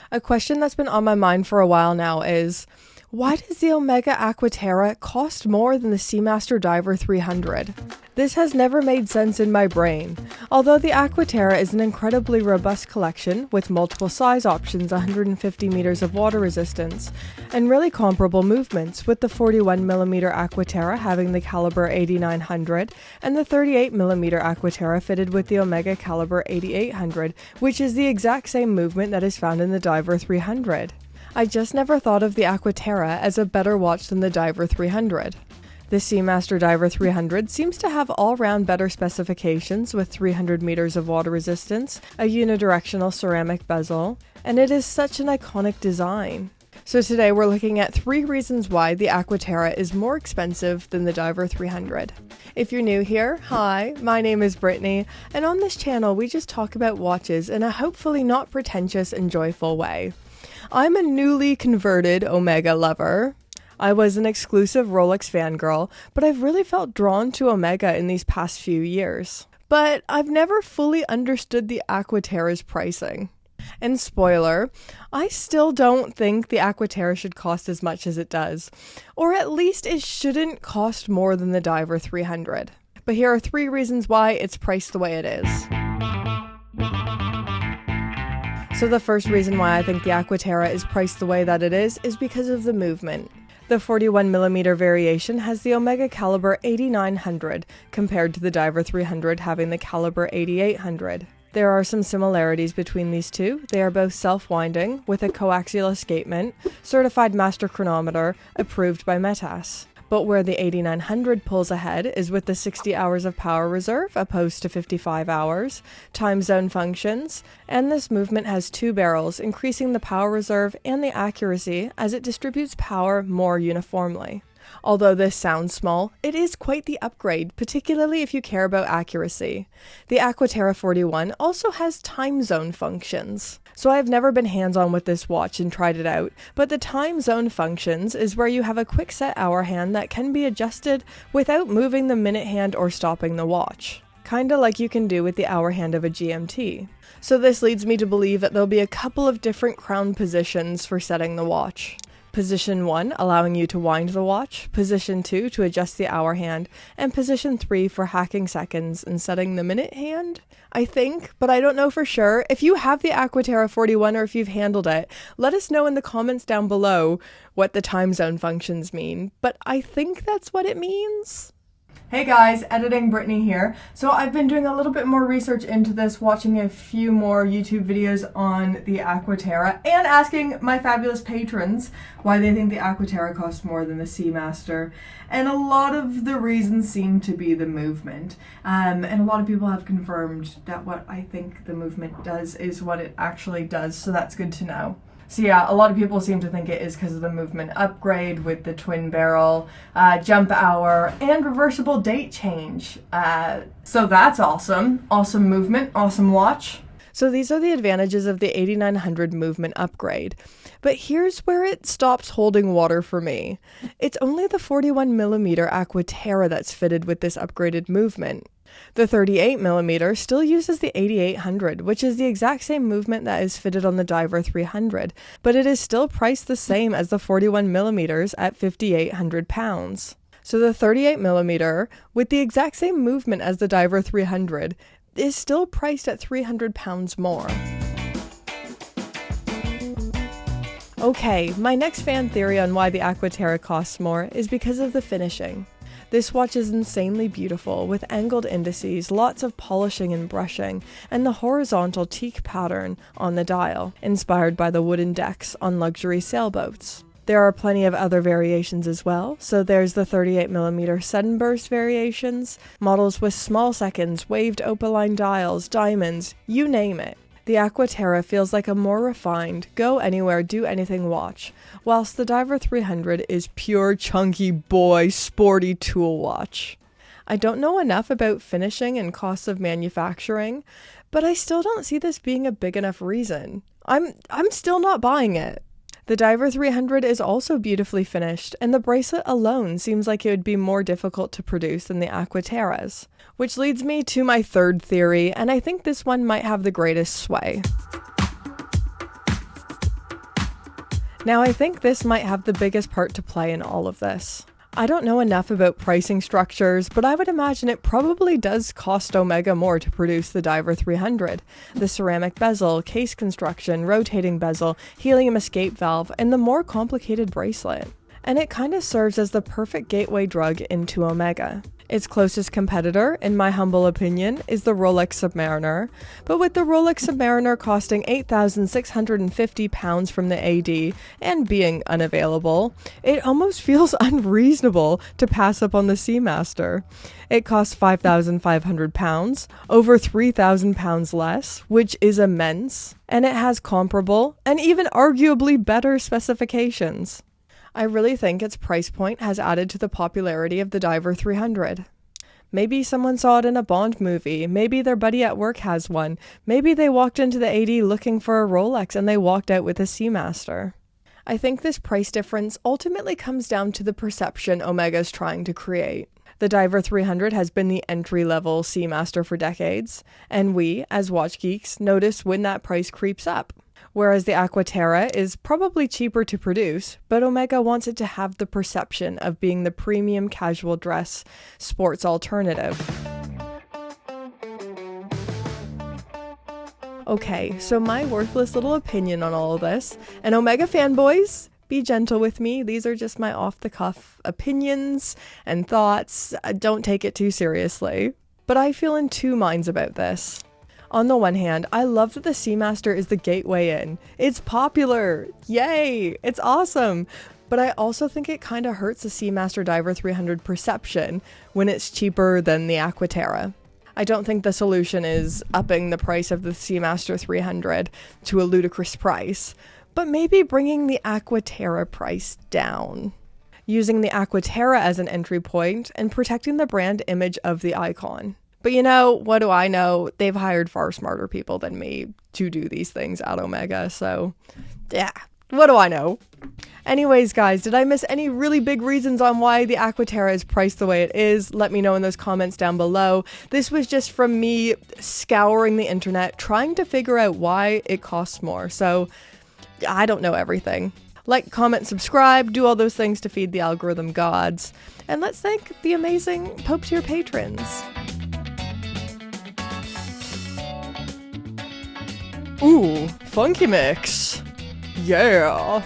A question that's been on my mind for a while now is, why does the Omega Aqua Terra cost more than the Seamaster Diver 300? This has never made sense in my brain. Although the Aqua Terra is an incredibly robust collection with multiple size options, 150 meters of water resistance, and really comparable movements, with the 41mm Aqua Terra having the caliber 8900 and the 38mm Aqua Terra fitted with the Omega caliber 8800, which is the exact same movement that is found in the Diver 300. I just never thought of the Aqua Terra as a better watch than the Diver 300. The Seamaster Diver 300 seems to have all-round better specifications with 300 meters of water resistance, a unidirectional ceramic bezel, and it is such an iconic design. So today we're looking at 3 reasons why the Aqua Terra is more expensive than the Diver 300. If you're new here, hi, my name is Brittany, and on this channel we just talk about watches in a hopefully not pretentious and joyful way. I'm a newly converted Omega lover. I was an exclusive Rolex fangirl, but I've really felt drawn to Omega in these past few years. But I've never fully understood the Aqua Terra's pricing. And spoiler, I still don't think the Aqua Terra should cost as much as it does. Or at least it shouldn't cost more than the Diver 300. But here are 3 reasons why it's priced the way it is. So the first reason why I think the Aqua Terra is priced the way that it is because of the movement. The 41mm variation has the Omega caliber 8900 compared to the Diver 300 having the caliber 8800. There are some similarities between these two. They are both self-winding with a coaxial escapement, certified master chronometer, approved by METAS. But where the 8900 pulls ahead is with the 60 hours of power reserve opposed to 55 hours, time zone functions, and this movement has 2 barrels, increasing the power reserve and the accuracy as it distributes power more uniformly. Although this sounds small, it is quite the upgrade, particularly if you care about accuracy. The Aqua Terra 41 also has time zone functions. So I've never been hands-on with this watch and tried it out, but the time zone functions is where you have a quick set hour hand that can be adjusted without moving the minute hand or stopping the watch. Kinda like you can do with the hour hand of a GMT. So this leads me to believe that there'll be a couple of different crown positions for setting the watch. Position 1, allowing you to wind the watch, Position 2 to adjust the hour hand, and Position 3 for hacking seconds and setting the minute hand, I think, but I don't know for sure. If you have the Aqua Terra 41 or if you've handled it, let us know in the comments down below what the time zone functions mean, but I think that's what it means. Hey guys, Editing Brittany here. So I've been doing a little bit more research into this, watching a few more YouTube videos on the Aqua Terra, and asking my fabulous patrons why they think the Aqua Terra costs more than the Seamaster. And a lot of the reasons seem to be the movement. And a lot of people have confirmed that what I think the movement does is what it actually does, so that's good to know. So yeah, a lot of people seem to think it is because of the movement upgrade with the twin barrel, jump hour, and reversible date change. So that's awesome. Awesome movement, awesome watch. So these are the advantages of the 8900 movement upgrade. But here's where it stops holding water for me. It's only the 41mm Aqua Terra that's fitted with this upgraded movement. The 38mm still uses the 8800, which is the exact same movement that is fitted on the Diver 300, but it is still priced the same as the 41mm at £5,800. So the 38mm, with the exact same movement as the Diver 300, is still priced at £300 more. Okay, my next fan theory on why the Aqua Terra costs more is because of the finishing. This watch is insanely beautiful, with angled indices, lots of polishing and brushing, and the horizontal teak pattern on the dial, inspired by the wooden decks on luxury sailboats. There are plenty of other variations as well, so there's the 38mm sunburst variations, models with small seconds, waved opaline dials, diamonds, you name it. The Aqua Terra feels like a more refined, go anywhere, do anything watch, whilst the Diver 300 is pure chunky boy sporty tool watch. I don't know enough about finishing and costs of manufacturing, but I still don't see this being a big enough reason. I'm still not buying it. The Diver 300 is also beautifully finished, and the bracelet alone seems like it would be more difficult to produce than the Aqua Terras. Which leads me to my third theory, and I think this one might have the greatest sway. Now I think this might have the biggest part to play in all of this. I don't know enough about pricing structures, but I would imagine it probably does cost Omega more to produce the Diver 300. The ceramic bezel, case construction, rotating bezel, helium escape valve, and the more complicated bracelet. And it kind of serves as the perfect gateway drug into Omega. Its closest competitor, in my humble opinion, is the Rolex Submariner, but with the Rolex Submariner costing £8,650 from the AD and being unavailable, it almost feels unreasonable to pass up on the Seamaster. It costs £5,500, over £3,000 less, which is immense, and it has comparable and even arguably better specifications. I really think its price point has added to the popularity of the Diver 300. Maybe someone saw it in a Bond movie, maybe their buddy at work has one, maybe they walked into the AD looking for a Rolex and they walked out with a Seamaster. I think this price difference ultimately comes down to the perception Omega's trying to create. The Diver 300 has been the entry-level Seamaster for decades, and we, as watch geeks, notice when that price creeps up. Whereas the Aqua Terra is probably cheaper to produce, but Omega wants it to have the perception of being the premium casual dress sports alternative. Okay, so my worthless little opinion on all of this, and Omega fanboys, be gentle with me, these are just my off-the-cuff opinions and thoughts, don't take it too seriously. But I feel in two minds about this. On the one hand, I love that the Seamaster is the gateway in. It's popular! Yay! It's awesome! But I also think it kinda hurts the Seamaster Diver 300 perception when it's cheaper than the Aqua Terra. I don't think the solution is upping the price of the Seamaster 300 to a ludicrous price, but maybe bringing the Aqua Terra price down. Using the Aqua Terra as an entry point and protecting the brand image of the icon. But you know, what do I know? They've hired far smarter people than me to do these things at Omega, so yeah, what do I know? Anyways, guys, did I miss any really big reasons on why the Aqua Terra is priced the way it is? Let me know in those comments down below. This was just from me scouring the internet, trying to figure out why it costs more, so I don't know everything. Like, comment, subscribe, do all those things to feed the algorithm gods, and let's thank the amazing Pope tier patrons. Ooh, funky mix. Yeah.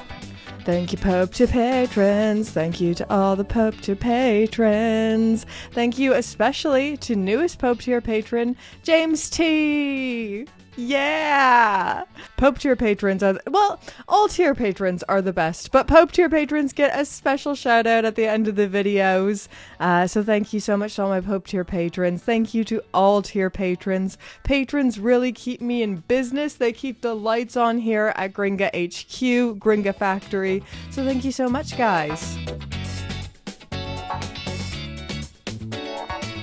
Thank you, Pope tier patrons. Thank you to all the Pope tier patrons. Thank you especially to newest Pope tier patron, James T. Yeah! Pope tier patrons are, well, all tier patrons are the best, but Pope tier patrons get a special shout out at the end of the videos. So thank you so much to all my Pope tier patrons. Thank you to all tier patrons. Patrons really keep me in business. They keep the lights on here at Gringa HQ, Gringa Factory. So thank you so much, guys.